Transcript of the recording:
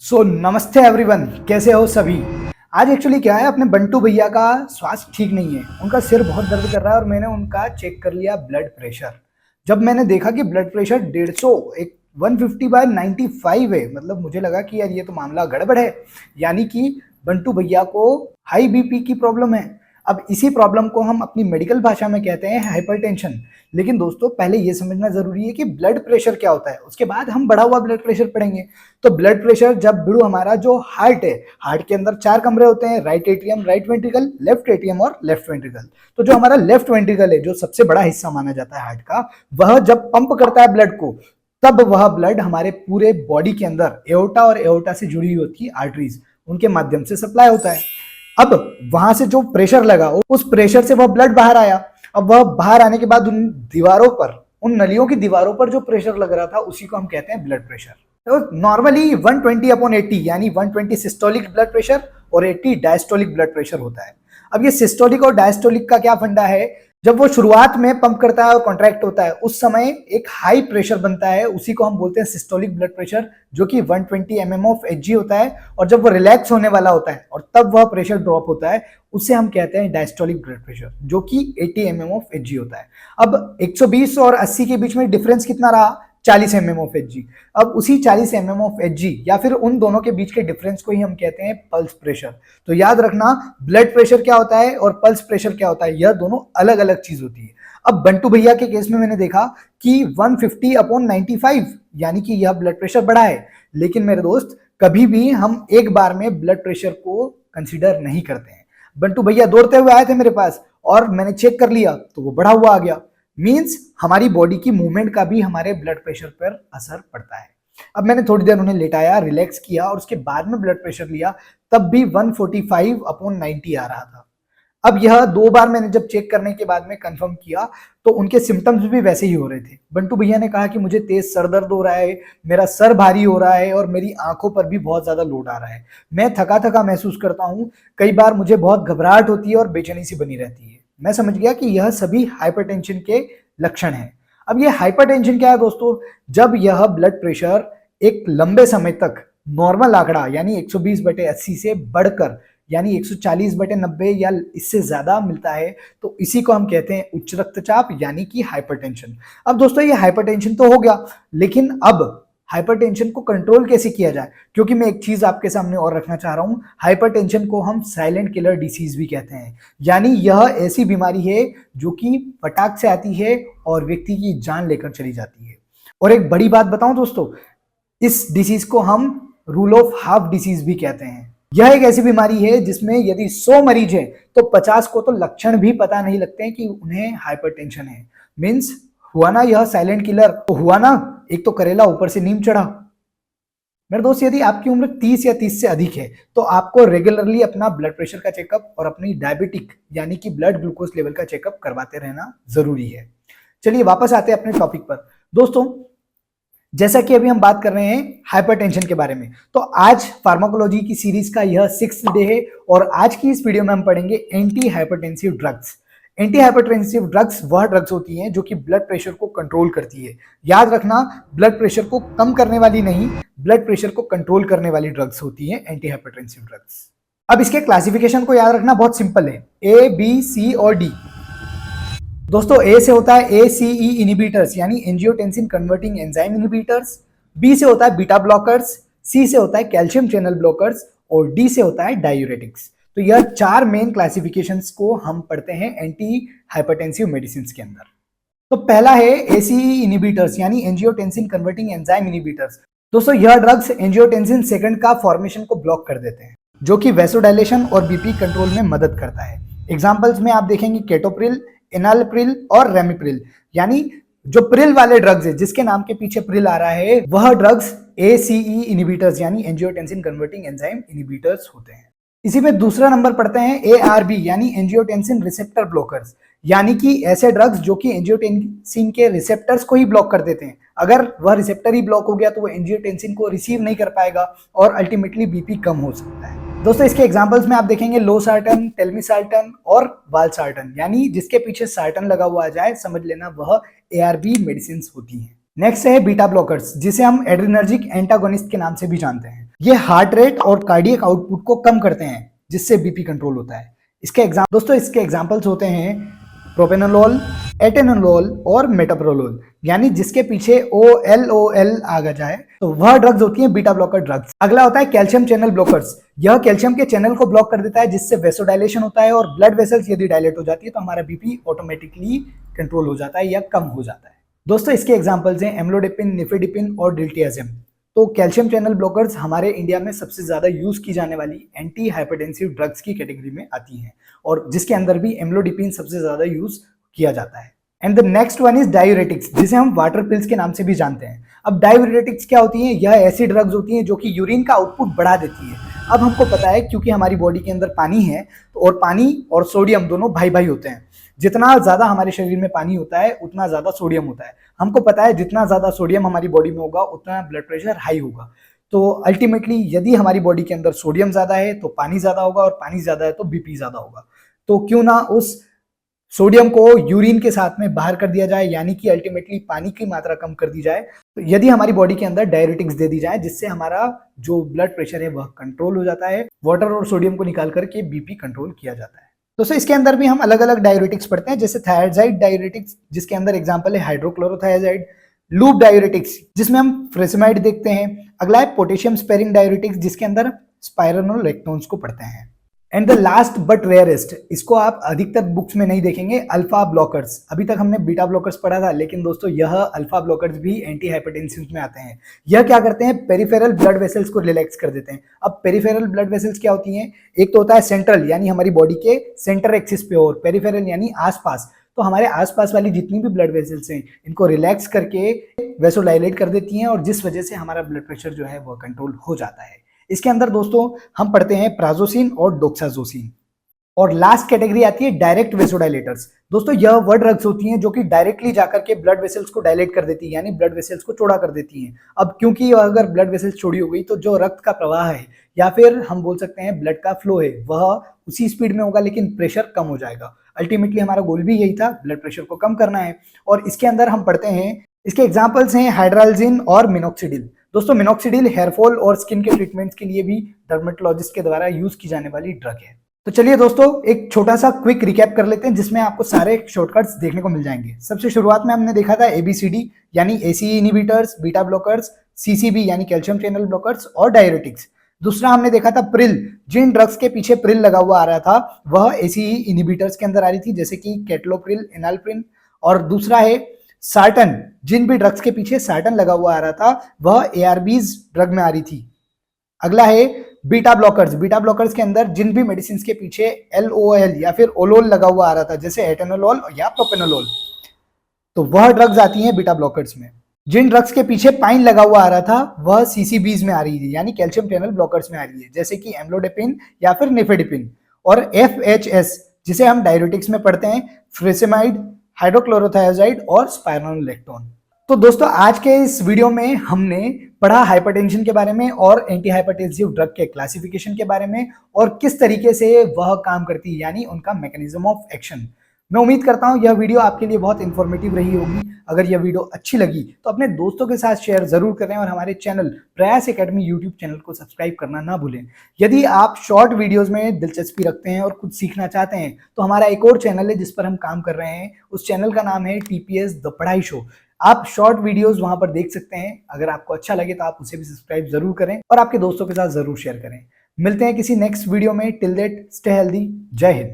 नमस्ते एवरीवन, कैसे हो सभी। आज एक्चुअली क्या है, अपने बंटू भैया का स्वास्थ्य ठीक नहीं है। उनका सिर बहुत दर्द कर रहा है और मैंने उनका चेक कर लिया ब्लड प्रेशर। जब मैंने देखा कि ब्लड प्रेशर 150 एक 150/95 है, मतलब मुझे लगा कि यार ये तो मामला गड़बड़ है, यानी कि बंटू भैया को हाई बीपी की प्रॉब्लम है। अब इसी प्रॉब्लम को हम अपनी मेडिकल भाषा में कहते हैं हाइपरटेंशन। लेकिन दोस्तों, पहले ये समझना जरूरी है कि ब्लड प्रेशर क्या होता है, उसके बाद हम बढ़ा हुआ ब्लड प्रेशर पढ़ेंगे। तो ब्लड प्रेशर जब बिड़ू हमारा जो हार्ट है, हार्ट के अंदर 4 कमरे होते हैं, right atrium, right ventricle, left atrium और लेफ्ट वेंट्रिकल। तो जो हमारा लेफ्ट वेंट्रिकल है, जो सबसे बड़ा हिस्सा माना जाता है हार्ट का, वह जब पंप करता है ब्लड को, तब वह ब्लड हमारे पूरे बॉडी के अंदर एओर्टा और एओर्टा से जुड़ी हुई होती है आर्टरीज, उनके माध्यम से सप्लाई होता है। अब वहां से जो प्रेशर लगा, उस प्रेशर से वह ब्लड बाहर आया। अब वह बाहर आने के बाद उन दीवारों पर, उन नलियों की दीवारों पर जो प्रेशर लग रहा था, उसी को हम कहते हैं ब्लड प्रेशर। तो नॉर्मली 120/80 यानी 120 सिस्टोलिक ब्लड प्रेशर और 80 डायस्टोलिक ब्लड प्रेशर होता है। अब ये सिस्टोलिक और डायस्टोलिक का क्या फंडा है, जब वो शुरुआत में पंप करता है और कॉन्ट्रैक्ट होता है, उस समय एक हाई प्रेशर बनता है, उसी को हम बोलते हैं सिस्टोलिक ब्लड प्रेशर, जो कि 120 mm/Hg होता है। और जब वो रिलैक्स होने वाला होता है और तब वह प्रेशर ड्रॉप होता है, उसे हम कहते हैं डायस्टोलिक ब्लड प्रेशर, जो कि 80 mm/Hg होता है। अब 120 और 80 के बीच में डिफरेंस कितना रहा, 40 mm/Hg। अब उसी 40 mm/Hg या फिर उन दोनों के बीच के डिफरेंस को ही हम कहते हैं पल्स प्रेशर। तो याद रखना, ब्लड प्रेशर क्या होता है और पल्स प्रेशर क्या होता है, यह दोनों अलग अलग चीज होती है। अब बंटू भैया के केस में मैंने देखा कि 150/95 यानी कि यह ब्लड प्रेशर बढ़ा है। लेकिन मेरे दोस्त, कभी भी हम एक बार में ब्लड प्रेशर को कंसिडर नहीं करते हैं। बंटू भैया दौड़ते हुए आए थे मेरे पास और मैंने चेक कर लिया तो वो बढ़ा हुआ आ गया। मींस हमारी बॉडी की मूवमेंट का भी हमारे ब्लड प्रेशर पर असर पड़ता है। अब मैंने थोड़ी देर उन्हें लेटाया, रिलैक्स किया और उसके बाद में ब्लड प्रेशर लिया, तब भी 145/90 आ रहा था। अब यह 2 बार मैंने जब चेक करने के बाद में कंफर्म किया, तो उनके सिम्टम्स भी वैसे ही हो रहे थे। बंटू भैया ने कहा कि मुझे तेज सर दर्द हो रहा है, मेरा सर भारी हो रहा है और मेरी आंखों पर भी बहुत ज्यादा लोड आ रहा है। मैं थका थका महसूस करता हूँ, कई बार मुझे बहुत घबराहट होती है और बेचैनी सी बनी रहती है। मैं समझ गया कि यह सभी हाइपरटेंशन के लक्षण हैं। अब ये हाइपरटेंशन क्या है दोस्तों, जब यह ब्लड प्रेशर एक लंबे समय तक नॉर्मल आंकड़ा यानी 120/80 से बढ़कर यानी 140/90 या इससे ज्यादा मिलता है, तो इसी को हम कहते हैं उच्च रक्तचाप यानी कि हाइपरटेंशन। अब दोस्तों, ये हाइपरटेंशन तो हो गया, लेकिन अब हाइपरटेंशन को कंट्रोल कैसे किया जाए, क्योंकि मैं एक चीज आपके सामने और रखना चाह रहा हूं, हाइपरटेंशन को हम साइलेंट किलर डिसीज भी कहते हैं। यानी यह ऐसी बीमारी है जो कि फटाक से आती है और व्यक्ति की जान लेकर चली जाती है। और एक बड़ी बात बताऊं दोस्तों, इस डिसीज को हम रूल ऑफ हाफ डिसीज भी कहते हैं। यह एक ऐसी बीमारी है जिसमें यदि 100 मरीज हैं तो 50 को तो लक्षण भी पता नहीं लगते हैं कि उन्हें हाइपरटेंशन है। मींस हुआ ना यह साइलेंट किलर, तो हुआ ना एक तो करेला ऊपर से नीम चढ़ा। मेरे दोस्त, यदि आपकी उम्र 30 या 30 से अधिक है तो आपको रेगुलरली अपना ब्लड प्रेशर का चेकअप और अपनी डायबिटिक यानी कि ब्लड ग्लूकोज लेवल का चेकअप करवाते रहना जरूरी है। चलिए वापस आते हैं अपने टॉपिक पर। दोस्तों, जैसा कि अभी हम बात कर रहे हैं हाइपरटेंशन के बारे में, तो आज फार्माकोलॉजी की सीरीज का यह 6th डे है और आज की इस वीडियो में हम पढ़ेंगे anti hypertensive drugs. Anti hypertensive drugs वह ड्रग्स होती हैं जो कि ब्लड प्रेशर को कंट्रोल करती है। याद रखना, ब्लड प्रेशर को कम करने वाली नहीं, ब्लड प्रेशर को कंट्रोल करने वाली ड्रग्स होती हैं एंटी हाइपरटेंसिव ड्रग्स। अब इसके क्लासिफिकेशन को याद रखना बहुत सिंपल है, ए, बी, सी और डी। दोस्तों, ए से होता है ACE इनिबिटर्स यानी angiotensin converting enzyme inhibitors, B से होता है बीटा ब्लॉकर्स, सी से होता है कैल्शियम चैनल ब्लॉकर्स और डी से होता है डायूरेटिक्स। तो यह 4 मेन क्लासिफिकेशंस को हम पढ़ते हैं एंटी हाइपरटेंसिव मेडिसिन के अंदर। तो पहला है ACE इनिबिटर्स यानी एंजियोटेंसिन कन्वर्टिंग एंजाइम इनिबिटर्स। दोस्तों, यह ड्रग्स एंजियोटेंसिन सेकंड का फॉर्मेशन को ब्लॉक कर देते हैं, जो कि वैसोडायलेशन और बीपी कंट्रोल में मदद करता है। एग्जाम्पल्स में आप देखेंगे केटोप्रिल, एनालप्रिल और रेमिप्रिल। यानी जो प्रिल वाले ड्रग्स है, जिसके नाम के पीछे प्रिल आ रहा है, वह ड्रग्स ACE इनिबिटर्स यानी एंजियोटेंसिन कन्वर्टिंग एंजाइम इनिबिटर्स होते हैं। इसी में दूसरा नंबर पढ़ते हैं ARB यानी एंजियोटेंसिन रिसेप्टर ब्लॉकर्स, यानी कि ऐसे ड्रग्स जो कि एंजियोटेंसिन के रिसेप्टर्स को ही ब्लॉक कर देते हैं। अगर वह रिसेप्टर ही ब्लॉक हो गया तो वो एंजियोटेंसिन को रिसीव नहीं कर पाएगा और अल्टीमेटली बीपी कम हो सकता है। दोस्तों, इसके एग्जांपल्स में आप देखेंगे लोसार्टन, टेलमिसार्टन और वालसार्टन, यानी जिसके पीछे सार्टन लगा हुआ आ जाए समझ लेना वह ARB मेडिसिन होती हैं। नेक्स्ट है बीटा ब्लॉकर्स, जिसे हम एड्रिनर्जिक एंटागोनिस्ट के नाम से भी जानते हैं। ये हार्ट रेट और कार्डियक आउटपुट को कम करते हैं, जिससे बीपी कंट्रोल होता है। दोस्तों इसके एग्जांपल्स होते हैं प्रोपेनोलोल, एटेनोलोल और मेटाप्रोलोल, यानी जिसके पीछे OLOL आ जाए तो वह ड्रग्स होती हैं बीटा ब्लॉकर ड्रग्स। अगला होता है कैल्शियम चैनल ब्लॉकर्स। यह कैल्शियम के चैनल को ब्लॉक कर देता है, जिससे वेसोडाइलेशन होता है और ब्लड वेसल्स यदि डायलेट हो जाती है तो हमारा बीपी ऑटोमेटिकली कंट्रोल हो जाता है या कम हो जाता है। दोस्तों इसके एग्जांपल्स हैं एम्लोडिपिन, निफेडिपिन और डिल्टियाजिम। तो कैल्शियम चैनल ब्लॉकर्स हमारे इंडिया में सबसे ज्यादा यूज की जाने वाली एंटी हाइपरटेंसिव ड्रग्स की कैटेगरी में आती हैं, और जिसके अंदर भी एम्लोडिपिन सबसे ज्यादा यूज किया जाता है। And the next one is diuretics, जिसे हम वाटर पिल्स के नाम से भी जानते हैं। अब डायूरेटिक्स क्या होती हैं? यह ऐसी ड्रग्स होती हैं जो कि यूरिन का आउटपुट बढ़ा देती है। अब हमको पता है क्योंकि हमारी बॉडी के अंदर पानी है, और पानी और सोडियम दोनों भाई भाई होते हैं। जितना ज्यादा हमारे शरीर में पानी होता है उतना ज्यादा सोडियम होता है। हमको पता है जितना ज्यादा सोडियम हमारी बॉडी में होगा उतना ब्लड प्रेशर हाई होगा। तो अल्टीमेटली यदि हमारी बॉडी के अंदर सोडियम ज्यादा है तो पानी ज्यादा होगा, और पानी ज्यादा है तो बीपी ज्यादा होगा। तो क्यों ना उस सोडियम को यूरिन के साथ में बाहर कर दिया जाए, यानी कि अल्टीमेटली पानी की मात्रा कम कर दी जाए। तो यदि हमारी बॉडी के अंदर डायरेटिक्स दे दी जाए, जिससे हमारा जो ब्लड प्रेशर है वह कंट्रोल हो जाता है, वाटर और सोडियम को निकाल करके बीपी कंट्रोल किया जाता है। दोस्तों इसके अंदर भी हम अलग अलग डायूरेटिक्स पढ़ते हैं, जैसे थायराइड डायूरेटिक्स, जिसके अंदर एग्जांपल है हाइड्रोक्लोरोथायराइड, लूप डायूरेटिक्स जिसमें हम फ्रेसेमाइड देखते हैं। अगला है पोटेशियम स्पेरिंग डायूरेटिक्स, जिसके अंदर स्पाइरोनोलेक्टोन्स को पढ़ते हैं। And the last but rarest, इसको आप अधिकतर बुक्स में नहीं देखेंगे, अल्फा ब्लॉकर्स। अभी तक हमने बीटा ब्लॉकर्स पढ़ा था, लेकिन दोस्तों यह अल्फा ब्लॉकर्स भी एंटी हाइपरटेंसिव में आते हैं। यह क्या करते हैं? पेरिफेरल ब्लड वेसल्स को रिलैक्स कर देते हैं। अब पेरिफेरल ब्लड वेसल्स क्या होती हैं? एक तो होता है सेंट्रल, यानी हमारी बॉडी के सेंटर एक्सिस पे, और पेरिफेरल यानी आसपास। तो हमारे आसपास वाली जितनी भी ब्लड वेसल्स हैं इनको रिलैक्स करके वेसोडाइलेट कर देती हैं, और जिस वजह से हमारा ब्लड प्रेशर जो है वो कंट्रोल हो जाता है। इसके अंदर दोस्तों हम पढ़ते हैं प्राजोसिन और डोक्साजोसिन। और लास्ट कैटेगरी आती है डायरेक्ट वेसोडाइलेटर्स। दोस्तों यह वह ड्रग्स होती हैं जो कि डायरेक्टली जाकर के ब्लड वेसल्स को डायलेट कर देती है, यानी ब्लड वेसल्स को चौड़ा कर देती हैं। अब क्योंकि अगर ब्लड वेसल्स चौड़ी हो गई तो जो रक्त का प्रवाह है, या फिर हम बोल सकते हैं ब्लड का फ्लो है, वह उसी स्पीड में होगा, लेकिन प्रेशर कम हो जाएगा। अल्टीमेटली हमारा गोल भी यही था, ब्लड प्रेशर को कम करना है। और इसके अंदर हम पढ़ते हैं, इसके एग्जाम्पल्स हैं हाइड्रालजिन और मिनोक्सिडिल। दोस्तों मिनोक्सिडिल हेयरफॉल और स्किन के ट्रीटमेंट्स के लिए भी डर्मेटोलॉजिस्ट के द्वारा यूज की जाने वाली ड्रग है। तो चलिए दोस्तों एक छोटा सा क्विक रिकैप कर लेते हैं, जिसमें आपको सारे शॉर्टकट्स देखने को मिल जाएंगे। सबसे शुरुआत में हमने देखा था ABCD, यानी ACE inhibitors, beta blockers, CCB यानी कैल्शियम चैनल ब्लॉकर्स, और डायरेटिक्स। दूसरा हमने देखा था प्रिल। जिन ड्रग्स के पीछे प्रिल लगा हुआ आ रहा था वह ACE इनहिबिटर्स के अंदर आ रही थी, जैसे कि केटलोप्रिल, एनालप्रिन। और दूसरा है सार्टन। जिन भी ड्रग्स के पीछे सार्टन लगा हुआ आ रहा था वह ARBs ड्रग में आ रही थी। अगला है बीटा ब्लॉकर्स। बीटा ब्लॉकर्स के अंदर जिन भी मेडिसिन के पीछे LOL या फिर ओलोल लगा हुआ आ रहा था, जैसे एटेनोलोल या प्रोपेनोलोल, तो वह ड्रग्स आती हैं बीटा ब्लॉकर्स में। जिन ड्रग्स के पीछे पाइन लगा हुआ आ रहा था वह CCBs में आ रही थी, यानी कैल्शियम चैनल ब्लॉकर्स में आ रही है, जैसे कि एम्लोडिपिन या फिर निफेडिपिन। और FHS जिसे हम डायरेटिक्स में पढ़ते हैं, फ्रेसेमाइड, हाइड्रोक्लोरोथायराइड और स्पाइरोनोलेक्टोन। तो दोस्तों आज के इस वीडियो में हमने पढ़ा हाइपरटेंशन के बारे में और एंटी हाइपरटेंसिव ड्रग के क्लासिफिकेशन के बारे में, और किस तरीके से वह काम करती है, यानी उनका मैकेनिज्म ऑफ एक्शन। मैं उम्मीद करता हूं यह वीडियो आपके लिए बहुत इंफॉर्मेटिव रही होगी। अगर यह वीडियो अच्छी लगी तो अपने दोस्तों के साथ शेयर जरूर करें, और हमारे चैनल प्रयास एकेडमी यूट्यूब चैनल को सब्सक्राइब करना ना भूलें। यदि आप शॉर्ट वीडियोस में दिलचस्पी रखते हैं और कुछ सीखना चाहते हैं तो हमारा एक और चैनल है जिस पर हम काम कर रहे हैं। उस चैनल का नाम है TPS द पढ़ाई शो। आप शॉर्ट वीडियोस वहां पर देख सकते हैं। अगर आपको अच्छा लगे तो आप उसे भी सब्सक्राइब जरूर करें और आपके दोस्तों के साथ जरूर शेयर करें। मिलते हैं किसी नेक्स्ट वीडियो में। Till that stay healthy. जय हिंद।